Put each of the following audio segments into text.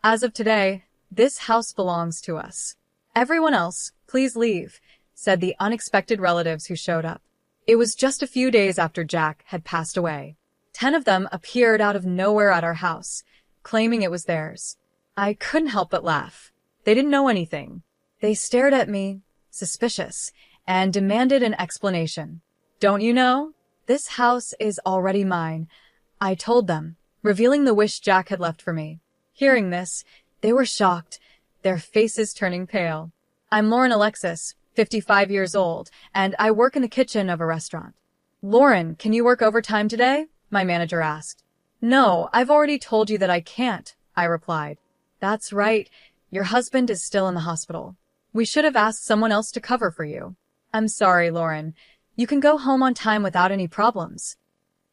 As of today, this house belongs to us. Everyone else, please leave, said the unexpected relatives who showed up. It was just a few days after Jack had passed away. 10 of them appeared out of nowhere at our house, claiming it was theirs. I couldn't help but laugh. They didn't know anything. They stared at me, suspicious, and demanded an explanation. Don't you know? This house is already mine, I told them, revealing the wish Jack had left for me. Hearing this, they were shocked, their faces turning pale. I'm Lauren Alexis, 55 years old, and I work in the kitchen of a restaurant. Lauren, can you work overtime today? My manager asked. No, I've already told you that I can't, I replied. That's right, your husband is still in the hospital. We should have asked someone else to cover for you. I'm sorry, Lauren. You can go home on time without any problems.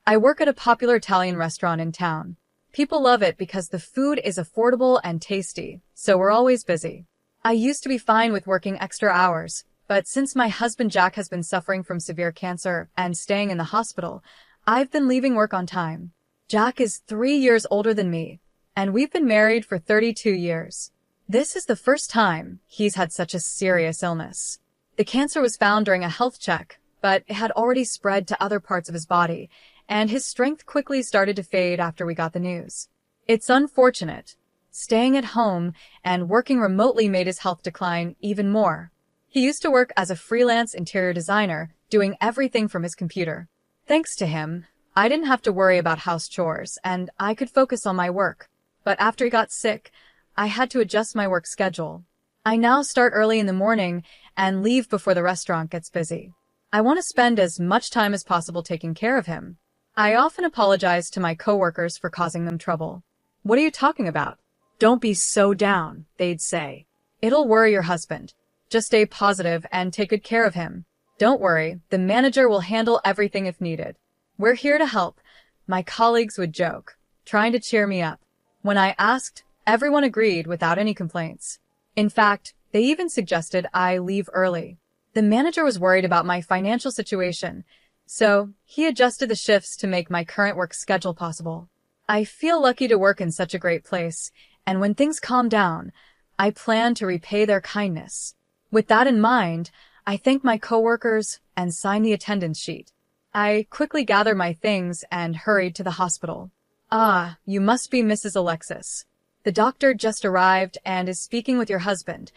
I work at a popular Italian restaurant in town. People love it because the food is affordable and tasty, so we're always busy. I used to be fine with working extra hours, but since my husband Jack has been suffering from severe cancer and staying in the hospital, I've been leaving work on time. Jack is 3 years older than me, and we've been married for 32 years. This is the first time he's had such a serious illness. The cancer was found during a health check, but it had already spread to other parts of his body, and his strength quickly started to fade after we got the news. It's unfortunate. Staying at home and working remotely made his health decline even more. He used to work as a freelance interior designer, doing everything from his computer. Thanks to him, I didn't have to worry about house chores, and I could focus on my work. But after he got sick, I had to adjust my work schedule. I now start early in the morning and leave before the restaurant gets busy. I want to spend as much time as possible taking care of him. I often apologize to my coworkers for causing them trouble. What are you talking about? Don't be so down, they'd say. It'll worry your husband. Just stay positive and take good care of him. Don't worry, the manager will handle everything if needed. We're here to help, my colleagues would joke, trying to cheer me up. When I asked, everyone agreed without any complaints. In fact, they even suggested I leave early. The manager was worried about my financial situation, so he adjusted the shifts to make my current work schedule possible. I feel lucky to work in such a great place, and when things calm down, I plan to repay their kindness. With that in mind, I thank my coworkers and sign the attendance sheet. I quickly gathered my things and hurried to the hospital. Ah, you must be Mrs. Alexis. The doctor just arrived and is speaking with your husband,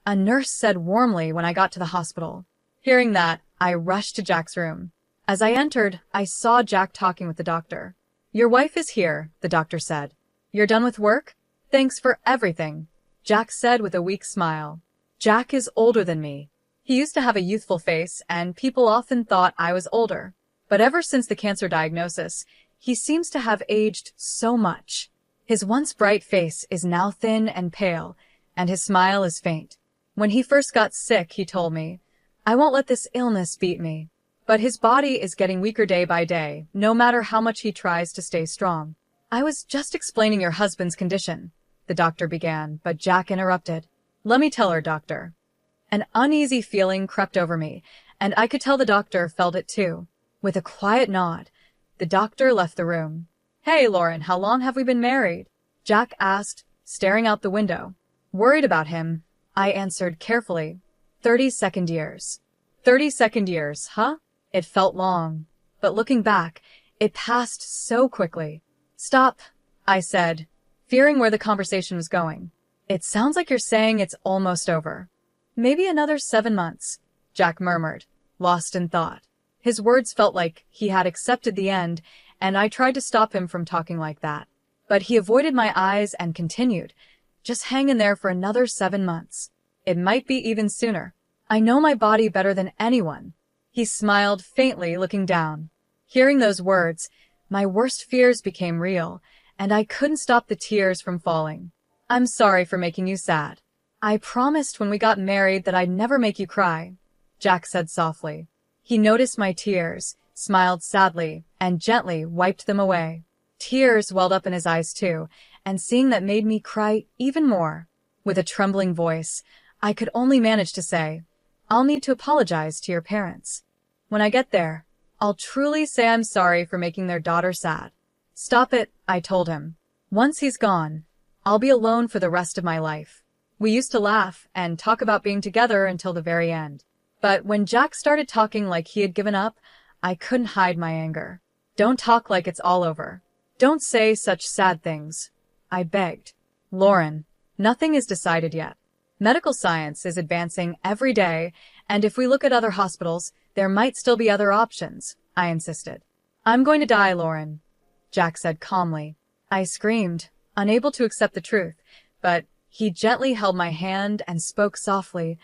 a nurse said warmly when I got to the hospital. Hearing that, I rushed to Jack's room. As I entered, I saw Jack talking with the doctor. Your wife is here, the doctor said. You're done with work? Thanks for everything, Jack said with a weak smile. Jack is older than me. He used to have a youthful face, and people often thought I was older. But ever since the cancer diagnosis, he seems to have aged so much. His once bright face is now thin and pale, and his smile is faint. When he first got sick, he told me, I won't let this illness beat me. But his body is getting weaker day by day, no matter how much he tries to stay strong. I was just explaining your husband's condition, the doctor began, but Jack interrupted. Let me tell her, doctor. An uneasy feeling crept over me, and I could tell the doctor felt it too. With a quiet nod, the doctor left the room. Hey, Lauren, how long have we been married? Jack asked, staring out the window. Worried about him, I answered carefully. 32nd years. 32nd years, huh? It felt long, but looking back, it passed so quickly. Stop, I said, fearing where the conversation was going. It sounds like you're saying it's almost over. Maybe another 7 months, Jack murmured, lost in thought. His words felt like he had accepted the end, and I tried to stop him from talking like that. But he avoided my eyes and continued, just hang in there for another 7 months. It might be even sooner. I know my body better than anyone. He smiled faintly, looking down. Hearing those words, my worst fears became real, and I couldn't stop the tears from falling. I'm sorry for making you sad. I promised when we got married that I'd never make you cry, Jack said softly. He noticed my tears, smiled sadly, and gently wiped them away. Tears welled up in his eyes too, and seeing that made me cry even more. With a trembling voice, I could only manage to say, I'll need to apologize to your parents. When I get there, I'll truly say I'm sorry for making their daughter sad. Stop it, I told him. Once he's gone, I'll be alone for the rest of my life. We used to laugh and talk about being together until the very end. But when Jack started talking like he had given up, I couldn't hide my anger. Don't talk like it's all over. Don't say such sad things, I begged. Lauren, nothing is decided yet. Medical science is advancing every day, and if we look at other hospitals, there might still be other options, I insisted. I'm going to die, Lauren, Jack said calmly. I screamed, unable to accept the truth, but he gently held my hand and spoke softly.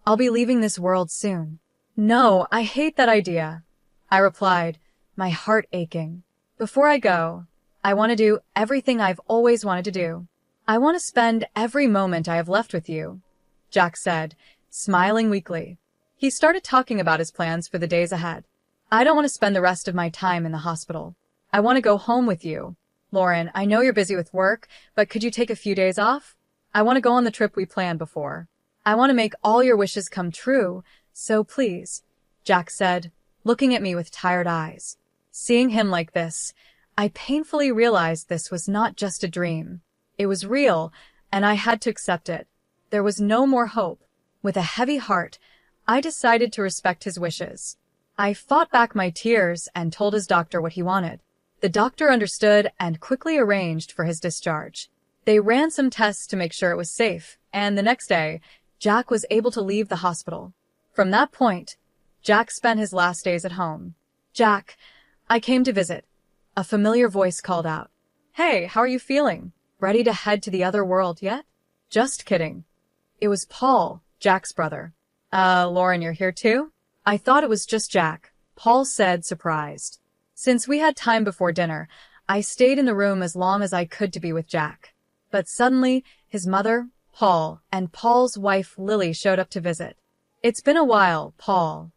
I'll be leaving this world soon. No, I hate that idea, I replied, my heart aching. Before I go, I want to do everything I've always wanted to do. I want to spend every moment I have left with you, Jack said, smiling weakly. He started talking about his plans for the days ahead. I don't want to spend the rest of my time in the hospital. I want to go home with you. Lauren, I know you're busy with work, but could you take a few days off? I want to go on the trip we planned before. I want to make all your wishes come true, so please, Jack said, looking at me with tired eyes. Seeing him like this, I painfully realized this was not just a dream. It was real, and I had to accept it. There was no more hope. With a heavy heart, I decided to respect his wishes. I fought back my tears and told his doctor what he wanted. The doctor understood and quickly arranged for his discharge. They ran some tests to make sure it was safe, and the next day, Jack was able to leave the hospital. From that point, Jack spent his last days at home. Jack, I came to visit. A familiar voice called out. Hey, how are you feeling? Ready to head to the other world yet? Just kidding. It was Paul, Jack's brother. Lauren, you're here too? I thought it was just Jack, Paul said, surprised. Since we had time before dinner, I stayed in the room as long as I could to be with Jack. But suddenly, his mother, Paul, and Paul's wife, Lily, showed up to visit. It's been a while, Paul,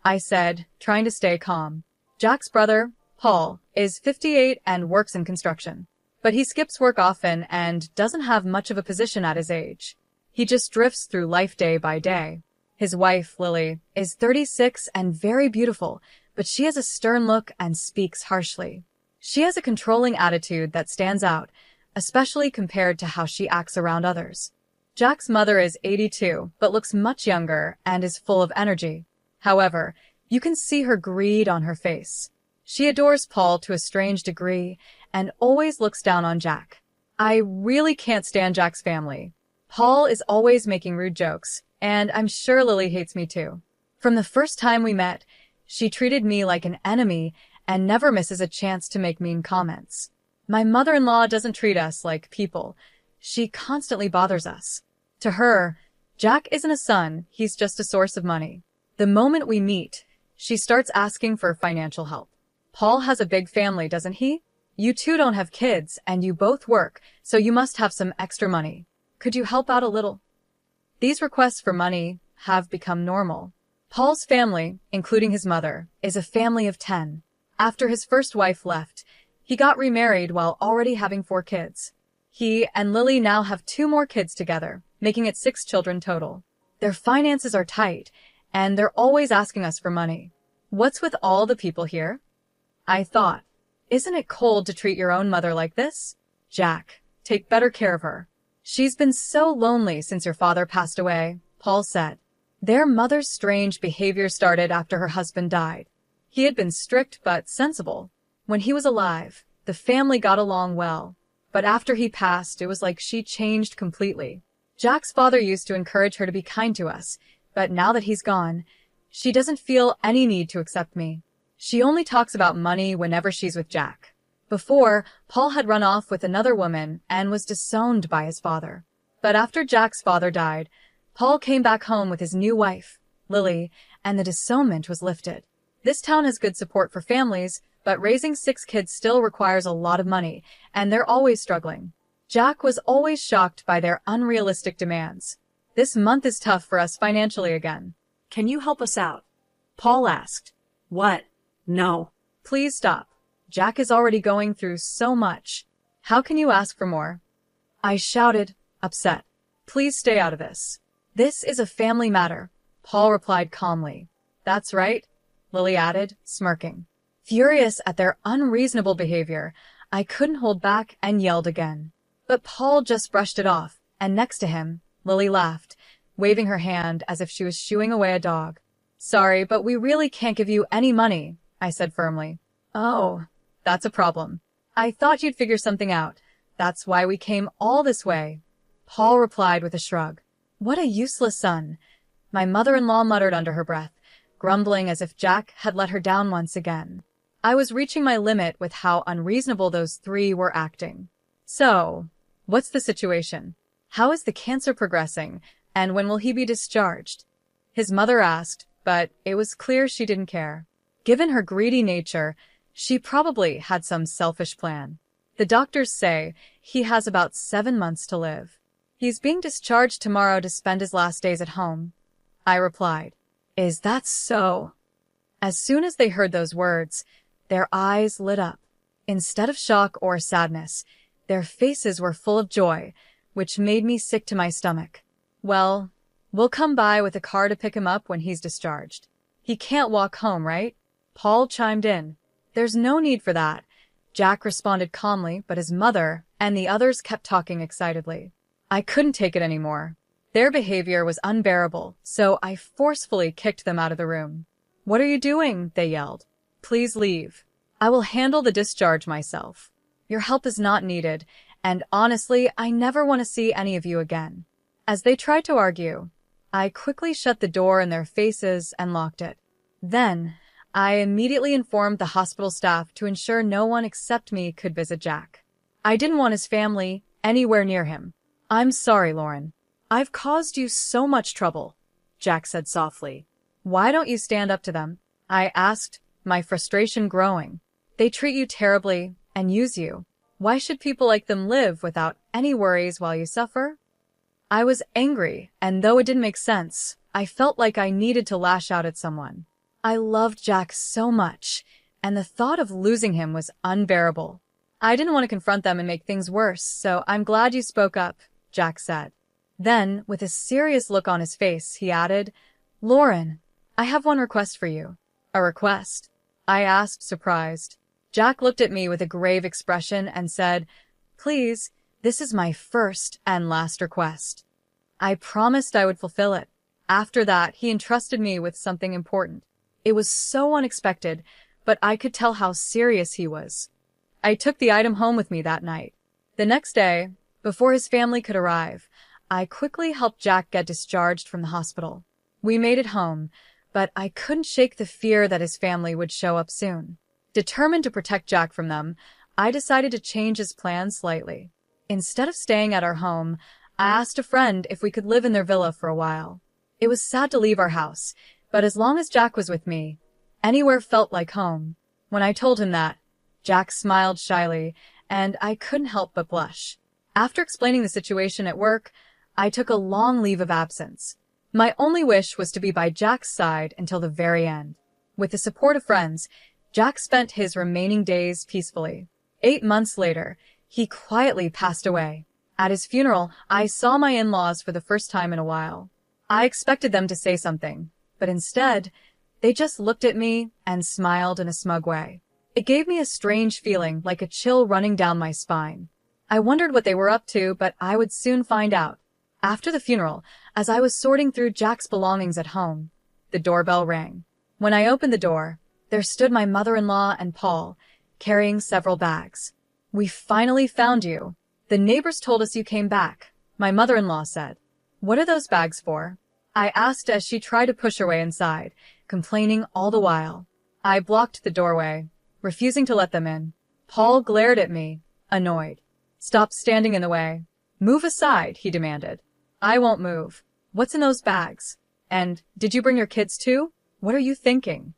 I said, trying to stay calm. Jack's brother, Paul, is 58 and works in construction. But he skips work often and doesn't have much of a position at his age. He just drifts through life day by day. His wife, Lily, is 36 and very beautiful, but she has a stern look and speaks harshly. She has a controlling attitude that stands out, especially compared to how she acts around others. Jack's mother is 82, but looks much younger and is full of energy. However, you can see her greed on her face. She adores Paul to a strange degree and always looks down on Jack. I really can't stand Jack's family. Paul is always making rude jokes, and I'm sure Lily hates me too. From the first time we met, she treated me like an enemy and never misses a chance to make mean comments. My mother-in-law doesn't treat us like people. She constantly bothers us. To her, Jack isn't a son, he's just a source of money. The moment we meet, she starts asking for financial help. Paul has a big family, doesn't he? You two don't have kids, and you both work, so you must have some extra money. Could you help out a little? These requests for money have become normal. Paul's family, including his mother, is a family of 10. After his first wife left, he got remarried while already having 4 kids. He and Lily now have 2 more kids together, making it 6 children total. Their finances are tight, and they're always asking us for money. What's with all the people here? I thought, isn't it cold to treat your own mother like this? Jack, take better care of her. She's been so lonely since your father passed away, Paul said. Their mother's strange behavior started after her husband died. He had been strict but sensible. When he was alive, the family got along well. But after he passed, it was like she changed completely. Jack's father used to encourage her to be kind to us, but now that he's gone, she doesn't feel any need to accept me. She only talks about money whenever she's with Jack. Before, Paul had run off with another woman and was disowned by his father. But after Jack's father died, Paul came back home with his new wife, Lily, and the disownment was lifted. This town has good support for families, but raising 6 kids still requires a lot of money, and they're always struggling. Jack was always shocked by their unrealistic demands. This month is tough for us financially again. Can you help us out? Paul asked. What? No. Please stop. Jack is already going through so much. How can you ask for more? I shouted, upset. Please stay out of this. This is a family matter, Paul replied calmly. That's right, Lily added, smirking. Furious at their unreasonable behavior, I couldn't hold back and yelled again. But Paul just brushed it off, and next to him, Lily laughed, waving her hand as if she was shooing away a dog. Sorry, but we really can't give you any money, I said firmly. Oh, that's a problem. I thought you'd figure something out. That's why we came all this way. Paul replied with a shrug. What a useless son. My mother-in-law muttered under her breath, grumbling as if Jack had let her down once again. I was reaching my limit with how unreasonable those three were acting. So, what's the situation? How is the cancer progressing, and when will he be discharged? His mother asked, but it was clear she didn't care. Given her greedy nature, she probably had some selfish plan. The doctors say he has about 7 months to live. He's being discharged tomorrow to spend his last days at home. I replied, Is that so? As soon as they heard those words, their eyes lit up. Instead of shock or sadness, their faces were full of joy, which made me sick to my stomach. Well, we'll come by with a car to pick him up when he's discharged. He can't walk home, right? Paul chimed in. There's no need for that. Jack responded calmly, but his mother and the others kept talking excitedly. I couldn't take it anymore. Their behavior was unbearable, so I forcefully kicked them out of the room. What are you doing? They yelled. Please leave. I will handle the discharge myself. Your help is not needed, and honestly, I never want to see any of you again. As they tried to argue, I quickly shut the door in their faces and locked it. Then, I immediately informed the hospital staff to ensure no one except me could visit Jack. I didn't want his family anywhere near him. I'm sorry, Lauren. I've caused you so much trouble, Jack said softly. Why don't you stand up to them? I asked, my frustration growing. They treat you terribly and use you. Why should people like them live without any worries while you suffer? I was angry, and though it didn't make sense, I felt like I needed to lash out at someone. I loved Jack so much, and the thought of losing him was unbearable. I didn't want to confront them and make things worse, so I'm glad you spoke up, Jack said. Then, with a serious look on his face, he added, Lauren, I have one request for you. A request? I asked, surprised. Jack looked at me with a grave expression and said, Please, this is my first and last request. I promised I would fulfill it. After that, he entrusted me with something important. It was so unexpected, but I could tell how serious he was. I took the item home with me that night. The next day, before his family could arrive, I quickly helped Jack get discharged from the hospital. We made it home, but I couldn't shake the fear that his family would show up soon. Determined to protect Jack from them, I decided to change his plans slightly. Instead of staying at our home, I asked a friend if we could live in their villa for a while. It was sad to leave our house, but as long as Jack was with me, anywhere felt like home. When I told him that, Jack smiled shyly, and I couldn't help but blush. After explaining the situation at work, I took a long leave of absence. My only wish was to be by Jack's side until the very end. With the support of friends, Jack spent his remaining days peacefully. 8 months later, he quietly passed away. At his funeral, I saw my in-laws for the first time in a while. I expected them to say something, but instead, they just looked at me and smiled in a smug way. It gave me a strange feeling, like a chill running down my spine. I wondered what they were up to, but I would soon find out. After the funeral, as I was sorting through Jack's belongings at home, the doorbell rang. When I opened the door, there stood my mother-in-law and Paul, carrying several bags. We finally found you. The neighbors told us you came back, my mother-in-law said. What are those bags for? I asked as she tried to push her way inside, complaining all the while. I blocked the doorway, refusing to let them in. Paul glared at me, annoyed. Stop standing in the way. Move aside, he demanded. I won't move. What's in those bags? And did you bring your kids too? What are you thinking?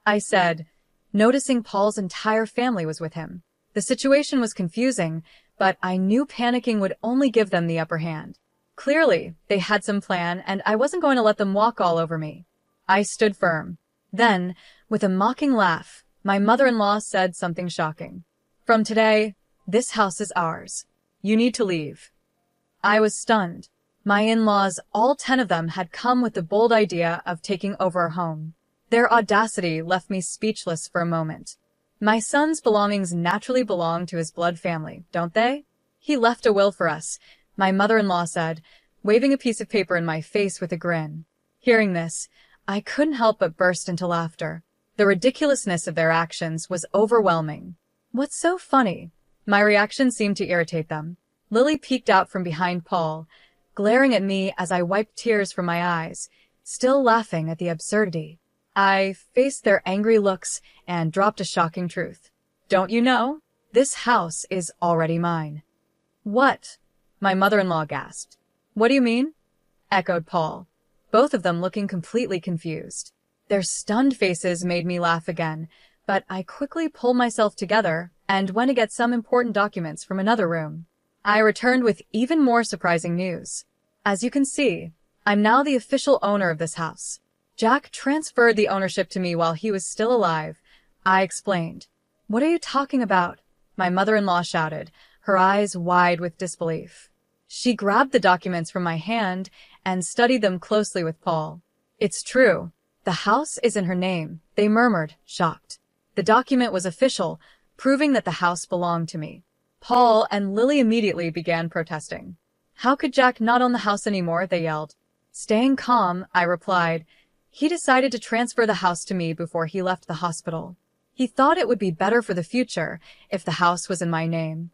I said, noticing Paul's entire family was with him. The situation was confusing, but I knew panicking would only give them the upper hand. Clearly, they had some plan, and I wasn't going to let them walk all over me. I stood firm. Then, with a mocking laugh, my mother-in-law said something shocking. From today, this house is ours. You need to leave. I was stunned. My in-laws, all 10 of them, had come with the bold idea of taking over our home. Their audacity left me speechless for a moment. My son's belongings naturally belong to his blood family, don't they? He left a will for us, my mother-in-law said, waving a piece of paper in my face with a grin. Hearing this, I couldn't help but burst into laughter. The ridiculousness of their actions was overwhelming. What's so funny? My reaction seemed to irritate them. Lily peeked out from behind Paul, glaring at me as I wiped tears from my eyes, still laughing at the absurdity. I faced their angry looks and dropped a shocking truth. Don't you know? This house is already mine. What? My mother-in-law gasped. What do you mean? Echoed Paul, both of them looking completely confused. Their stunned faces made me laugh again, but I quickly pulled myself together and went to get some important documents from another room. I returned with even more surprising news. As you can see, I'm now the official owner of this house. Jack transferred the ownership to me while he was still alive, I explained. What are you talking about? My mother-in-law shouted, her eyes wide with disbelief. She grabbed the documents from my hand and studied them closely with Paul. It's true. The house is in her name, they murmured, shocked. The document was official, proving that the house belonged to me. Paul and Lily immediately began protesting. How could Jack not own the house anymore? They yelled. Staying calm, I replied. He decided to transfer the house to me before he left the hospital. He thought it would be better for the future if the house was in my name.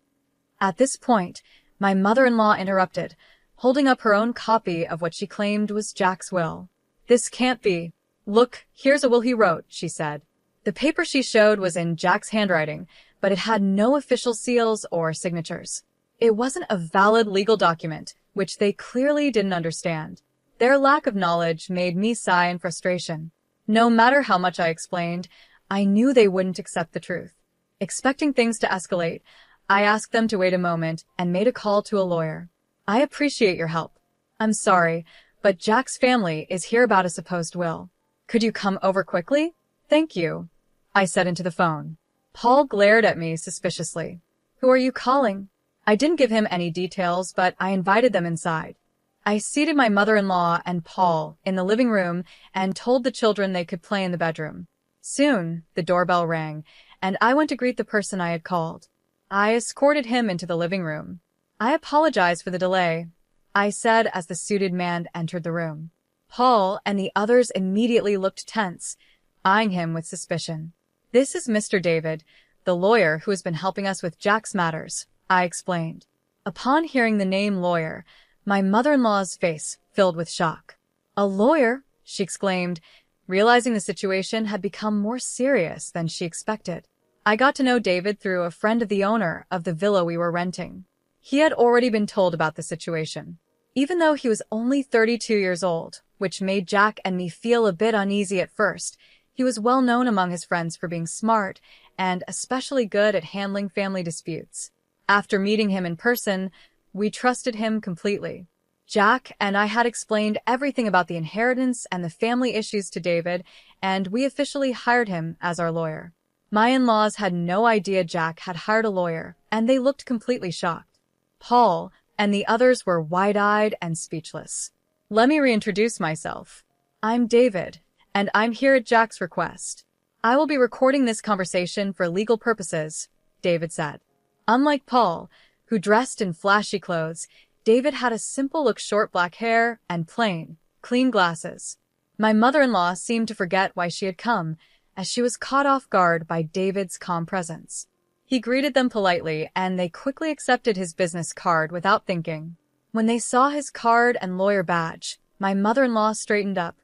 At this point, my mother-in-law interrupted, holding up her own copy of what she claimed was Jack's will. This can't be. Look, here's a will he wrote, she said. The paper she showed was in Jack's handwriting, but it had no official seals or signatures. It wasn't a valid legal document, which they clearly didn't understand. Their lack of knowledge made me sigh in frustration. No matter how much I explained, I knew they wouldn't accept the truth. Expecting things to escalate, I asked them to wait a moment and made a call to a lawyer. I appreciate your help. I'm sorry, but Jack's family is here about a supposed will. Could you come over quickly? Thank you, I said into the phone. Paul glared at me suspiciously. Who are you calling? I didn't give him any details, but I invited them inside. I seated my mother-in-law and Paul in the living room and told the children they could play in the bedroom. Soon, the doorbell rang, and I went to greet the person I had called. I escorted him into the living room. I apologize for the delay, I said as the suited man entered the room. Paul and the others immediately looked tense, eyeing him with suspicion. This is Mr. David, the lawyer who has been helping us with Jack's matters, I explained. Upon hearing the name lawyer, my mother-in-law's face filled with shock. A lawyer? She exclaimed, realizing the situation had become more serious than she expected. I got to know David through a friend of the owner of the villa we were renting. He had already been told about the situation. Even though he was only 32 years old, which made Jack and me feel a bit uneasy at first, he was well known among his friends for being smart and especially good at handling family disputes. After meeting him in person, we trusted him completely. Jack and I had explained everything about the inheritance and the family issues to David, and we officially hired him as our lawyer. My in-laws had no idea Jack had hired a lawyer, and they looked completely shocked. Paul and the others were wide-eyed and speechless. Let me reintroduce myself. I'm David, and I'm here at Jack's request. I will be recording this conversation for legal purposes, David said. Unlike Paul, who dressed in flashy clothes, David had a simple-look short black hair and plain, clean glasses. My mother-in-law seemed to forget why she had come, as she was caught off guard by David's calm presence. He greeted them politely, and they quickly accepted his business card without thinking. When they saw his card and lawyer badge, my mother-in-law straightened up,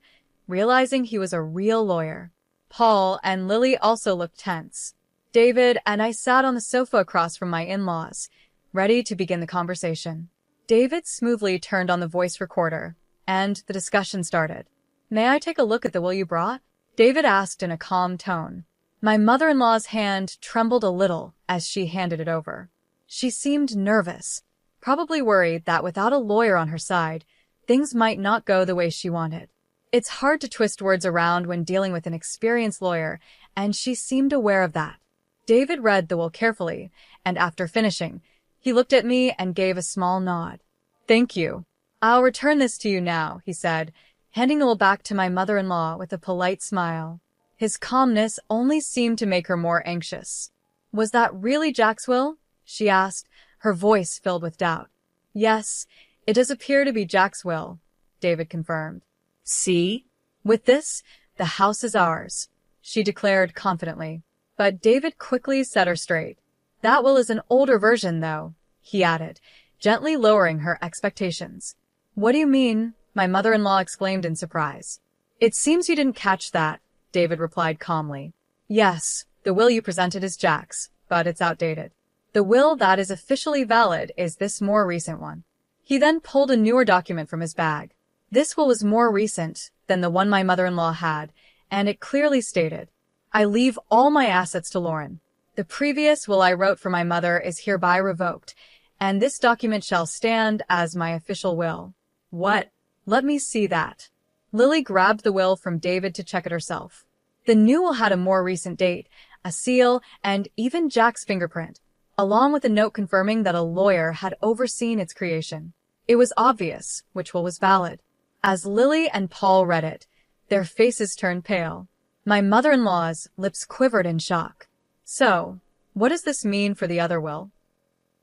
realizing he was a real lawyer. Paul and Lily also looked tense. David and I sat on the sofa across from my in-laws, ready to begin the conversation. David smoothly turned on the voice recorder, and the discussion started. May I take a look at the will you brought? David asked in a calm tone. My mother-in-law's hand trembled a little as she handed it over. She seemed nervous, probably worried that without a lawyer on her side, things might not go the way she wanted. It's hard to twist words around when dealing with an experienced lawyer, and she seemed aware of that. David read the will carefully, and after finishing, he looked at me and gave a small nod. Thank you. I'll return this to you now, he said, handing the will back to my mother-in-law with a polite smile. His calmness only seemed to make her more anxious. Was that really Jack's will? She asked, her voice filled with doubt. Yes, it does appear to be Jack's will, David confirmed. See? With this, the house is ours, she declared confidently. But David quickly set her straight. That will is an older version, though, he added, gently lowering her expectations. What do you mean? My mother-in-law exclaimed in surprise. It seems you didn't catch that, David replied calmly. Yes, the will you presented is Jack's, but it's outdated. The will that is officially valid is this more recent one. He then pulled a newer document from his bag. This will was more recent than the one my mother-in-law had, and it clearly stated, I leave all my assets to Lauren. The previous will I wrote for my mother is hereby revoked, and this document shall stand as my official will. What? Let me see that. Lily grabbed the will from David to check it herself. The new will had a more recent date, a seal, and even Jack's fingerprint, along with a note confirming that a lawyer had overseen its creation. It was obvious which will was valid. As Lily and Paul read it, their faces turned pale. My mother-in-law's lips quivered in shock. So, what does this mean for the other will?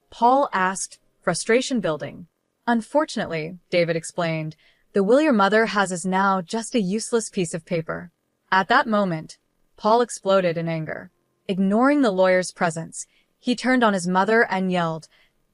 Paul asked, frustration building. Unfortunately, David explained, the will your mother has is now just a useless piece of paper. At that moment, Paul exploded in anger. Ignoring the lawyer's presence, he turned on his mother and yelled,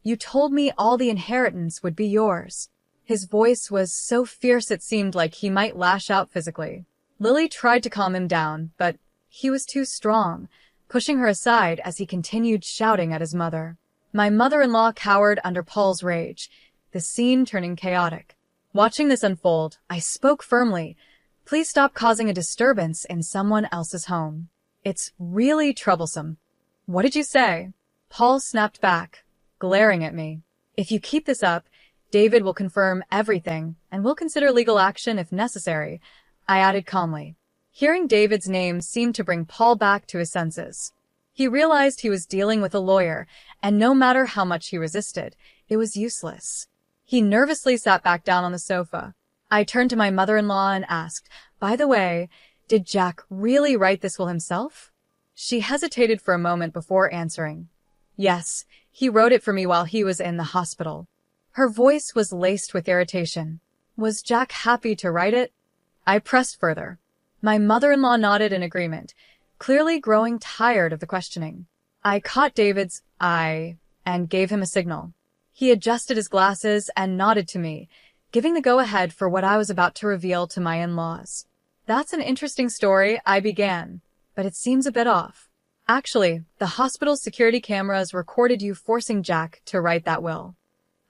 You told me all the inheritance would be yours. His voice was so fierce it seemed like he might lash out physically. Lily tried to calm him down, but he was too strong, pushing her aside as he continued shouting at his mother. My mother-in-law cowered under Paul's rage, the scene turning chaotic. Watching this unfold, I spoke firmly. Please stop causing a disturbance in someone else's home. It's really troublesome. What did you say? Paul snapped back, glaring at me. If you keep this up, David will confirm everything and will consider legal action if necessary, I added calmly. Hearing David's name seemed to bring Paul back to his senses. He realized he was dealing with a lawyer, and no matter how much he resisted, it was useless. He nervously sat back down on the sofa. I turned to my mother-in-law and asked, By the way, did Jack really write this will himself? She hesitated for a moment before answering. Yes, he wrote it for me while he was in the hospital. Her voice was laced with irritation. Was Jack happy to write it? I pressed further. My mother-in-law nodded in agreement, clearly growing tired of the questioning. I caught David's eye and gave him a signal. He adjusted his glasses and nodded to me, giving the go-ahead for what I was about to reveal to my in-laws. That's an interesting story, I began, but it seems a bit off. Actually, the hospital's security cameras recorded you forcing Jack to write that will.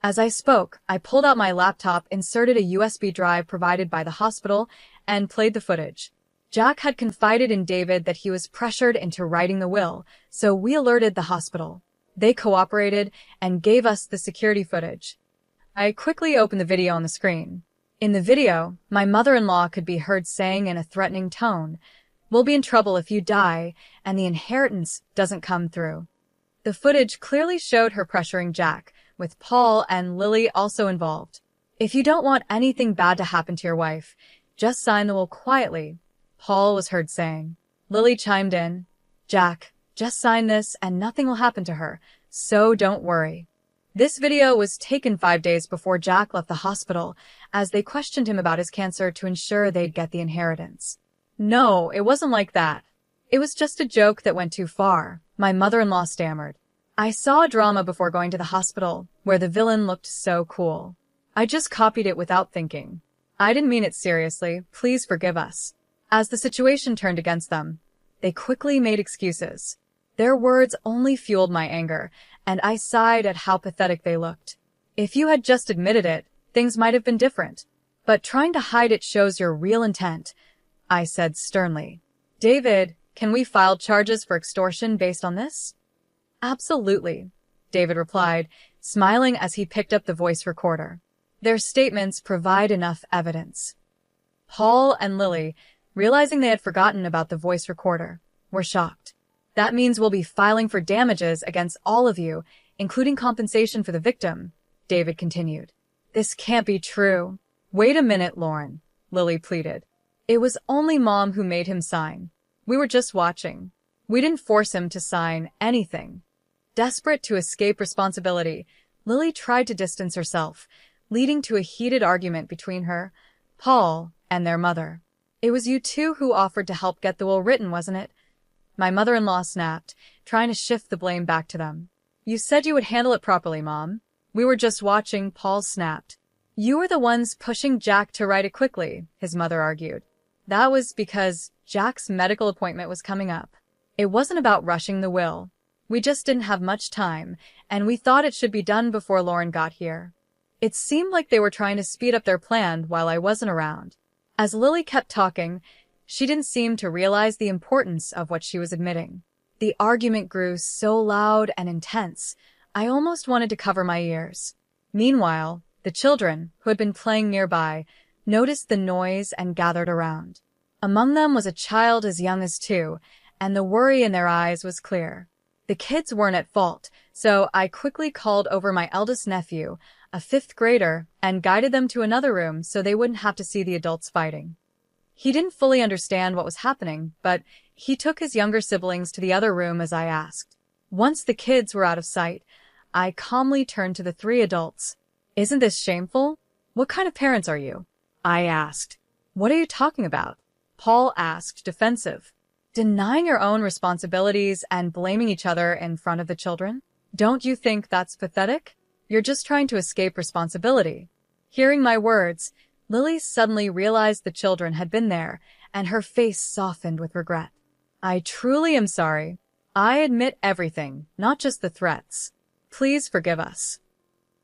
As I spoke, I pulled out my laptop, inserted a USB drive provided by the hospital, and played the footage. Jack had confided in David that he was pressured into writing the will, so we alerted the hospital. They cooperated and gave us the security footage. I quickly opened the video on the screen. In the video, my mother-in-law could be heard saying in a threatening tone, We'll be in trouble if you die and the inheritance doesn't come through. The footage clearly showed her pressuring Jack, with Paul and Lily also involved. If you don't want anything bad to happen to your wife, just sign the will quietly, Paul was heard saying. Lily chimed in, Jack, just sign this and nothing will happen to her, so don't worry. This video was taken 5 days before Jack left the hospital, as they questioned him about his cancer to ensure they'd get the inheritance. No, it wasn't like that. It was just a joke that went too far, my mother-in-law stammered. I saw a drama before going to the hospital, where the villain looked so cool. I just copied it without thinking. I didn't mean it seriously, please forgive us. As the situation turned against them, they quickly made excuses. Their words only fueled my anger, and I sighed at how pathetic they looked. If you had just admitted it, things might have been different. But trying to hide it shows your real intent, I said sternly. David, can we file charges for extortion based on this? Absolutely, David replied, smiling as he picked up the voice recorder. Their statements provide enough evidence. Paul and Lily, realizing they had forgotten about the voice recorder, were shocked. That means we'll be filing for damages against all of you, including compensation for the victim, David continued. This can't be true. Wait a minute, Lauren, Lily pleaded. It was only Mom who made him sign. We were just watching. We didn't force him to sign anything. Desperate to escape responsibility, Lily tried to distance herself, leading to a heated argument between her, Paul, and their mother. "It was you two who offered to help get the will written, wasn't it?" My mother-in-law snapped, trying to shift the blame back to them. "You said you would handle it properly, Mom. We were just watching," Paul snapped. "You were the ones pushing Jack to write it quickly," his mother argued. "That was because Jack's medical appointment was coming up. It wasn't about rushing the will. We just didn't have much time, and we thought it should be done before Lauren got here." It seemed like they were trying to speed up their plan while I wasn't around. As Lily kept talking, she didn't seem to realize the importance of what she was admitting. The argument grew so loud and intense, I almost wanted to cover my ears. Meanwhile, the children, who had been playing nearby, noticed the noise and gathered around. Among them was a child as young as 2, and the worry in their eyes was clear. The kids weren't at fault, so I quickly called over my eldest nephew, a 5th grader, and guided them to another room so they wouldn't have to see the adults fighting. He didn't fully understand what was happening, but he took his younger siblings to the other room as I asked. Once the kids were out of sight, I calmly turned to the 3 adults. "Isn't this shameful? What kind of parents are you?" I asked. "What are you talking about?" Paul asked, defensive. "Denying your own responsibilities and blaming each other in front of the children? Don't you think that's pathetic? You're just trying to escape responsibility." Hearing my words, Lily suddenly realized the children had been there, and her face softened with regret. "I truly am sorry. I admit everything, not just the threats. Please forgive us."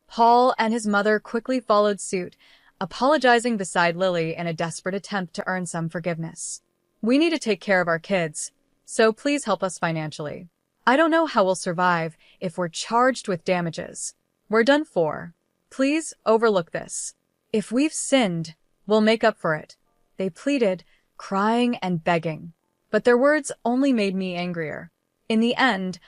Paul and his mother quickly followed suit, apologizing beside Lily in a desperate attempt to earn some forgiveness. "We need to take care of our kids, so please help us financially. I don't know how we'll survive if we're charged with damages. We're done for. Please overlook this. If we've sinned, we'll make up for it," they pleaded, crying and begging. But their words only made me angrier. In the end,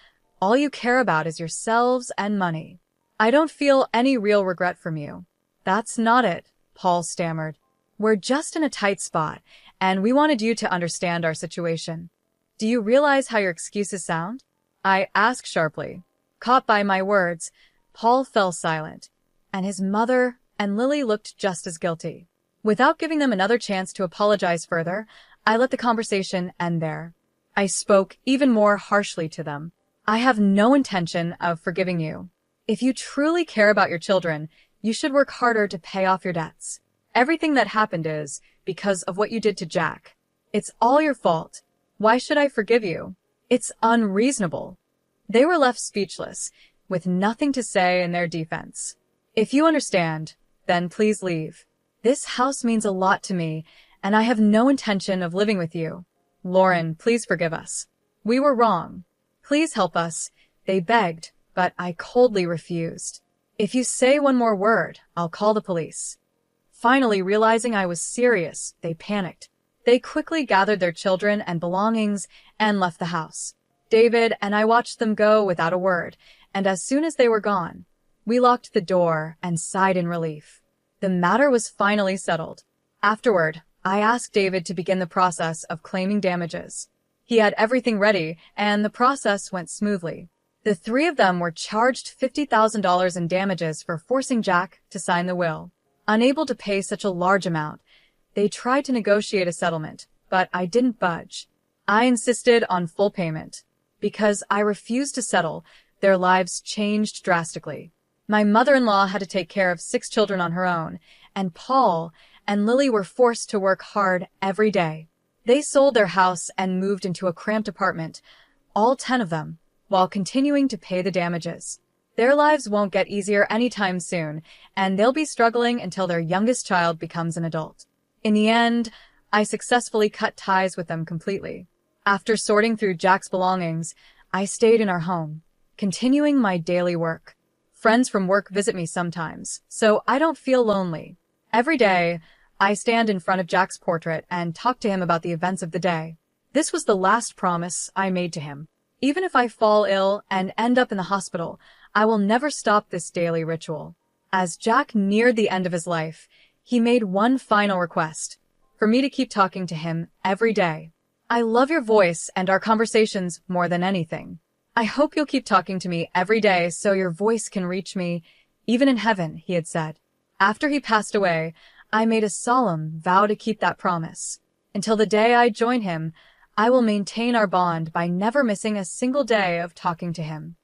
all you care about is yourselves and money. "I don't feel any real regret from you." "That's not it," Paul stammered. "We're just in a tight spot, and we wanted you to understand our situation." "Do you realize how your excuses sound?" I asked sharply. Caught by my words, Paul fell silent, and his mother and Lily looked just as guilty. Without giving them another chance to apologize further, I let the conversation end there. I spoke even more harshly to them. "I have no intention of forgiving you. If you truly care about your children, you should work harder to pay off your debts. Everything that happened is because of what you did to Jack. It's all your fault. Why should I forgive you? It's unreasonable." They were left speechless, with nothing to say in their defense. "If you understand, then please leave. This house means a lot to me, and I have no intention of living with you. Lauren, please forgive us. We were wrong. Please help us," they begged, but I coldly refused. "If you say one more word, I'll call the police." Finally, realizing I was serious, they panicked. They quickly gathered their children and belongings and left the house. David and I watched them go without a word, and as soon as they were gone, we locked the door and sighed in relief. The matter was finally settled. Afterward, I asked David to begin the process of claiming damages. He had everything ready, and the process went smoothly. The 3 of them were charged $50,000 in damages for forcing Jack to sign the will. Unable to pay such a large amount, they tried to negotiate a settlement, but I didn't budge. I insisted on full payment. Because I refused to settle, their lives changed drastically. My mother-in-law had to take care of 6 children on her own, and Paul and Lily were forced to work hard every day. They sold their house and moved into a cramped apartment, all 10 of them, while continuing to pay the damages. Their lives won't get easier anytime soon, and they'll be struggling until their youngest child becomes an adult. In the end, I successfully cut ties with them completely. After sorting through Jack's belongings, I stayed in our home, continuing my daily work. Friends from work visit me sometimes, so I don't feel lonely. Every day, I stand in front of Jack's portrait and talk to him about the events of the day. This was the last promise I made to him. Even if I fall ill and end up in the hospital, I will never stop this daily ritual. As Jack neared the end of his life, he made one final request, for me to keep talking to him every day. "I love your voice and our conversations more than anything. I hope you'll keep talking to me every day so your voice can reach me, even in heaven, he had said. After he passed away, I made a solemn vow to keep that promise. Until the day I join him, I will maintain our bond by never missing a single day of talking to him.